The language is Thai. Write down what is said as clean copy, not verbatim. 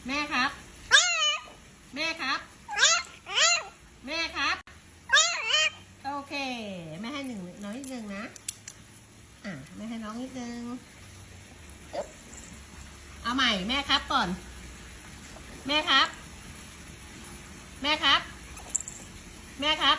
แม่ครับแม่ครับแม่ครับโอเคแม่ให้หนึ่งน้องนิดนึงนะแม่ให้น้องนิดนึงเอาใหม่แม่ครับก่อนแม่ครับแม่ครับแม่ครับ